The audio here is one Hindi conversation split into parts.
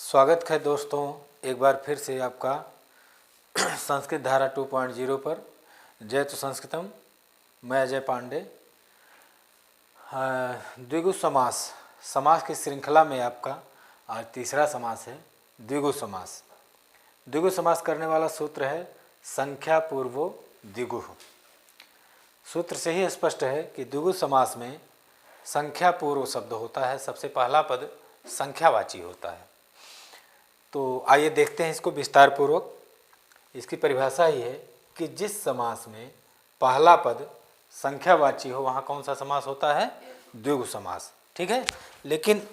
स्वागत है दोस्तों, एक बार फिर से आपका संस्कृत धारा 2.0 पर। जयतु संस्कृतम। मैं अजय पांडे। द्विगु समास, समास की श्रृंखला में आपका आज तीसरा समास है द्विगु समास। द्विगु समास करने वाला सूत्र है संख्या पूर्वो द्विगु। सूत्र से ही स्पष्ट है कि द्विगु समास में संख्या पूर्व शब्द होता है, सबसे पहला पद संख्यावाची होता है। तो आइए देखते हैं इसको विस्तार पूर्वक। इसकी परिभाषा ही है कि जिस समास में पहला पद संख्यावाची हो वहाँ कौन सा समास होता है? द्विगु समास। ठीक है, लेकिन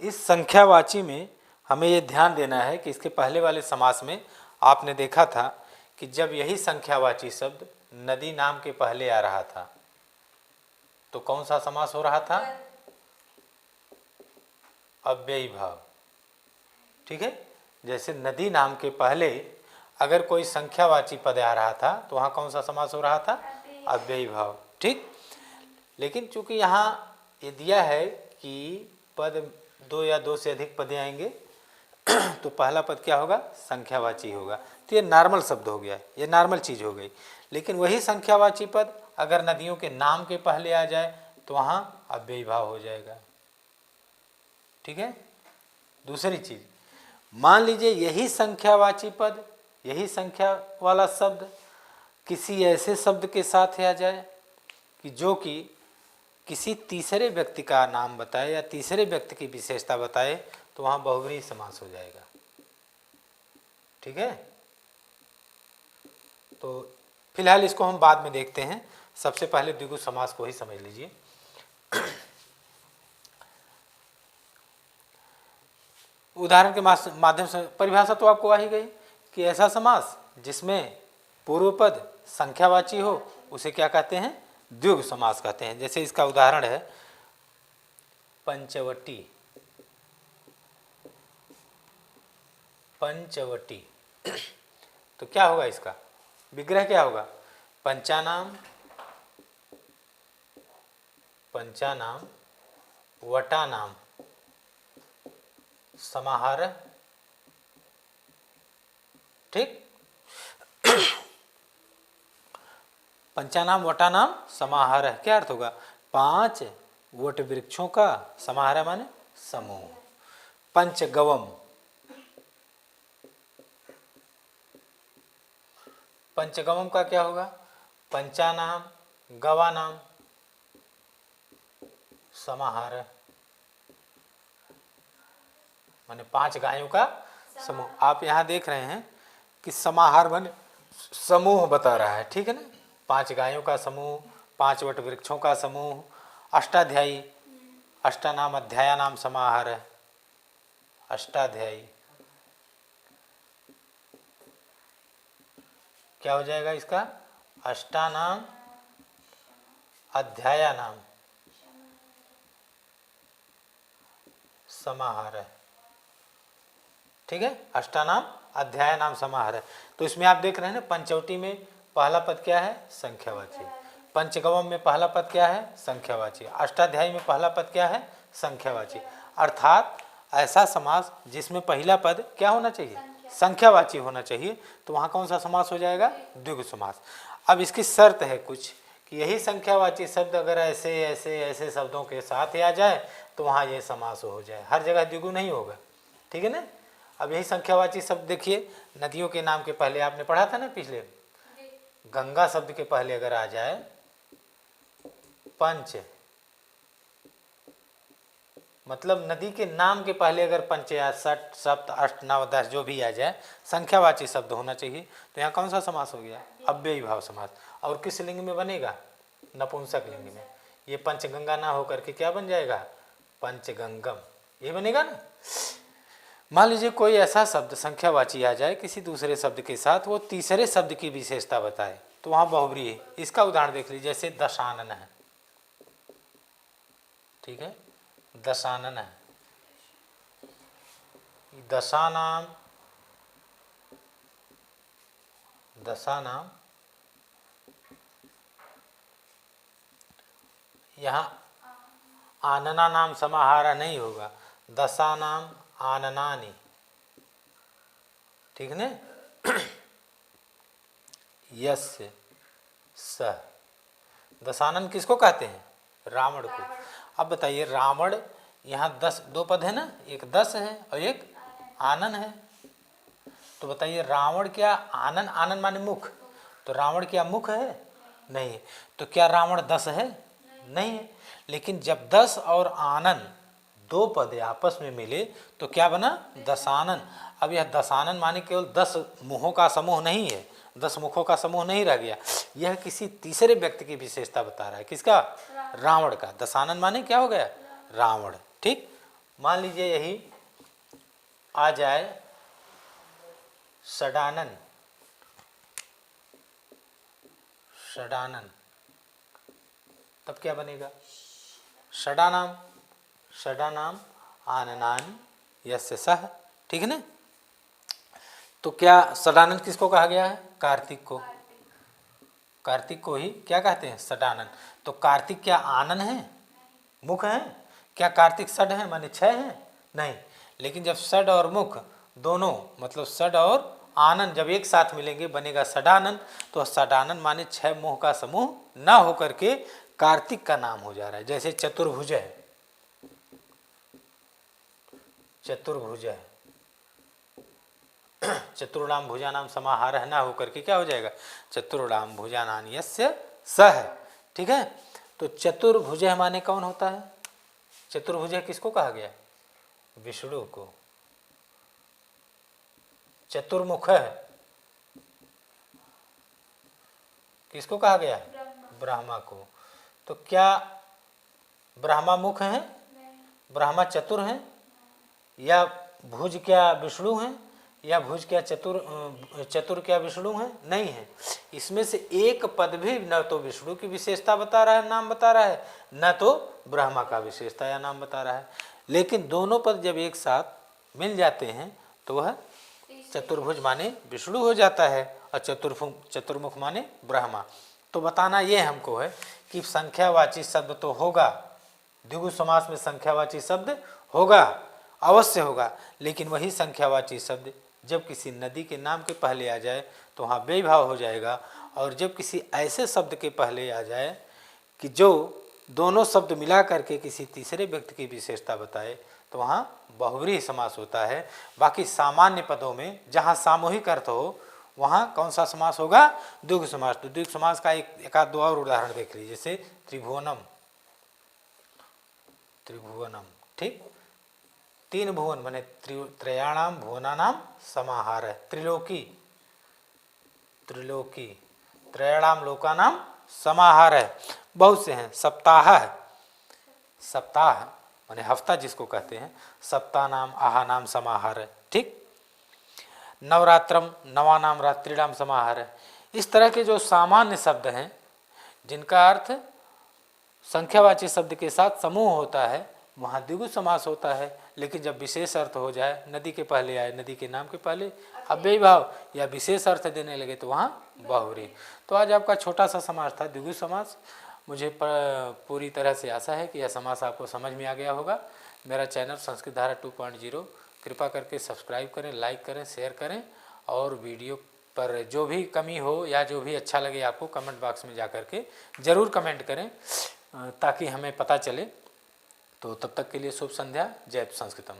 इस संख्यावाची में हमें ये ध्यान देना है कि इसके पहले वाले समास में आपने देखा था कि जब यही संख्यावाची शब्द नदी नाम के पहले आ रहा था तो कौन सा समास हो रहा था? अव्ययी भाव। ठीक है, जैसे नदी नाम के पहले अगर कोई संख्यावाची पद आ रहा था तो वहाँ कौन सा समास हो रहा था? अव्ययी भाव। ठीक, लेकिन चूंकि यहाँ ये दिया है कि पद दो या दो से अधिक पदें आएंगे तो पहला पद क्या होगा? संख्यावाची होगा। तो ये नॉर्मल शब्द हो गया, ये नॉर्मल चीज़ हो गई। लेकिन वही संख्यावाची पद अगर नदियों के नाम के पहले आ जाए तो वहाँ अव्ययी भाव हो जाएगा। ठीक है, दूसरी चीज़, मान लीजिए यही संख्यावाची पद, यही संख्या वाला शब्द किसी ऐसे शब्द के साथ आ जाए कि जो कि किसी तीसरे व्यक्ति का नाम बताए या तीसरे व्यक्ति की विशेषता बताए तो वहाँ बहुव्रीहि समास हो जाएगा। ठीक है, तो फिलहाल इसको हम बाद में देखते हैं, सबसे पहले द्विगु समास को ही समझ लीजिए। उदाहरण के माध्यम से परिभाषा तो आपको आ ही गई कि ऐसा समास जिसमें पूर्व पद संख्यावाची हो उसे क्या कहते हैं? द्विगु समास कहते हैं। जैसे इसका उदाहरण है पंचवटी। पंचवटी तो क्या होगा? इसका विग्रह क्या होगा? पंचानाम, पंचानाम वटानाम समाहार। ठीक, पंचानाम वटानाम समाहार क्या अर्थ होगा? 5 वट वृक्षों का समाहार माने समूह। पंचगवम, पंचगवम का क्या होगा? पंचानाम गवानाम समाहार माने 5 गायों का समूह। आप यहाँ देख रहे हैं कि समाहार माने समूह बता रहा है। ठीक है ना, 5 गायों का समूह, 5 वट वृक्षों का समूह, अष्टाध्यायी, अष्टानाम अध्यायानाम समाहार, अष्टाध्यायी क्या हो जाएगा इसका? अष्टानाम अध्यायानाम समाहार। ठीक है, अष्टानाम अध्यायानाम समाहार। तो इसमें आप देख रहे हैं ना, पंचवटी में पहला पद क्या है? संख्यावाची। पंचगवम में पहला पद क्या है? संख्यावाची। अष्टाध्यायी में पहला पद क्या है? संख्यावाची। अर्थात ऐसा समास जिसमें पहला पद क्या होना चाहिए? संख्यावाची होना चाहिए। तो वहाँ कौन सा समास हो जाएगा? द्विगु समास। अब इसकी शर्त है कुछ कि यही संख्यावाची शब्द अगर ऐसे ऐसे ऐसे शब्दों के साथ आ जाए तो वहाँ ये समास हो जाए, हर जगह द्विगु नहीं होगा। ठीक है ना। अब यही संख्यावाची शब्द देखिए, नदियों के नाम के पहले आपने पढ़ा था ना पिछले, गंगा शब्द के पहले अगर आ जाए पंच, मतलब नदी के नाम के पहले अगर पंच या सट सप्त अष्ट नव 10 जो भी आ जाए संख्यावाची शब्द होना चाहिए। तो यहाँ कौन सा समास हो गया? अव्ययी भाव समास। और किस लिंग में बनेगा? नपुंसक लिंग में। ये पंचगंगा ना होकर के क्या बन जाएगा? पंचगंगम, ये बनेगा ना। मान लीजिए कोई ऐसा शब्द संख्यावाची आ जाए किसी दूसरे शब्द के साथ, वो तीसरे शब्द की विशेषता बताए तो वहाँ बहुव्रीहि है। इसका उदाहरण देख लीजिए, जैसे दशानन है। ठीक है, दशानन है। दशानाम, दशानाम यहाँ आनना नाम समाहार नहीं होगा, दशानाम आननानि ठीक है। यस्य सह, दशानन किसको कहते हैं? रावण को। अब बताइए रावण, यहाँ 10 दो पद है ना, एक 10 है और एक आनन है। तो बताइए रावण क्या आनन, आनन माने मुख, तो रावण क्या मुख है? नहीं है। तो क्या रावण 10 है? नहीं है। लेकिन जब 10 और आनन दो पद आपस में मिले तो क्या बना? दशानन। अब यह दशानन माने केवल 10 मुखों का समूह नहीं है, 10 मुखों का समूह नहीं रह गया, यह किसी तीसरे व्यक्ति की विशेषता बता रहा है। किसका? रावण का। दशानन माने क्या हो गया? रावण। ठीक। मान लीजिए यही आ जाए षडानन, षडानन, तब क्या बनेगा? षडानाम, षडानाम आननान यस्य सह। ठीक है ना। तो क्या षडानन किसको कहा गया है? कार्तिक को। कार्तिक को ही क्या कहते हैं? षडानन। तो कार्तिक क्या आनन है, मुख है? क्या कार्तिक षड है माने 6 है? नहीं। लेकिन जब षड और मुख दोनों, मतलब षड और आनन जब एक साथ मिलेंगे बनेगा षडानन। तो षडानन माने 6 मुख का समूह ना होकर के कार्तिक का नाम हो जा रहा है। जैसे चतुर्भुज है, चतुर्भुज है, चतुर्णाम भुजानाम समाहारः ना होकर के क्या हो जाएगा? चतुर्णाम भुजानान यस्य सह। ठीक है। तो चतुर्भुज माने कौन होता है? चतुर्भुज किसको कहा गया? विष्णु को। चतुर्मुख किसको कहा गया? ब्रह्मा को। तो क्या ब्रह्मा मुख है? ब्रह्मा चतुर है? या भुज क्या विष्णु है? या भुज क्या चतुर क्या विष्णु है? नहीं है। इसमें से एक पद भी न तो विष्णु की विशेषता बता रहा है, नाम बता रहा है, न तो ब्रह्मा का विशेषता या नाम बता रहा है। लेकिन दोनों पद जब एक साथ मिल जाते हैं तो वह चतुर्भुज माने विष्णु हो जाता है और चतुर्मुख माने ब्रह्मा। तो बताना ये हमको है कि संख्यावाची शब्द तो होगा, द्विगु समास में संख्यावाची शब्द होगा, अवश्य होगा। लेकिन वही संख्यावाची शब्द जब किसी नदी के नाम के पहले आ जाए तो वहाँ बेभाव हो जाएगा, और जब किसी ऐसे शब्द के पहले आ जाए कि जो दोनों शब्द मिला करके किसी तीसरे व्यक्ति की विशेषता बताए तो वहाँ बहुव्रीहि समास होता है। बाकी सामान्य पदों में जहाँ सामूहिक अर्थ हो वहाँ कौन सा समास होगा? द्विगु समास। तो द्विगु समास का एक आध दो और उदाहरण देख लीजिए, जैसे त्रिभुवनम, त्रिभुवनम। ठीक। 3 भुवन माने त्रयाणाम भुवनानाम समाहार है। त्रिलोकी, त्रिलोकी, त्रयाणाम लोकानाम समाहार है। बहुत से हैं। सप्ताह, सप्ताह माने हफ्ता जिसको कहते हैं, सप्ताह नाम आहा नाम समाहार है। ठीक। नवरात्रम, नवानाम रात्रिणाम समाहार है। इस तरह के जो सामान्य शब्द हैं जिनका अर्थ संख्यावाची शब्द के साथ समूह होता है वहाँ द्विगु समास होता है। लेकिन जब विशेष अर्थ हो जाए, नदी के पहले आए, नदी के नाम के पहले अव्ययी भाव या विशेष अर्थ देने लगे तो वहाँ बहुव्रीहि। तो आज आपका छोटा सा समास था द्विगु समास। मुझे पूरी तरह से आशा है कि यह समास आपको समझ में आ गया होगा। मेरा चैनल संस्कृत धारा 2.0 कृपा करके सब्सक्राइब करें, लाइक करें, शेयर करें, और वीडियो पर जो भी कमी हो या जो भी अच्छा लगे आपको कमेंट बॉक्स में जा कर के ज़रूर कमेंट करें ताकि हमें पता चले। तो तब तक के लिए शुभ संध्या। जय संस्कृतम।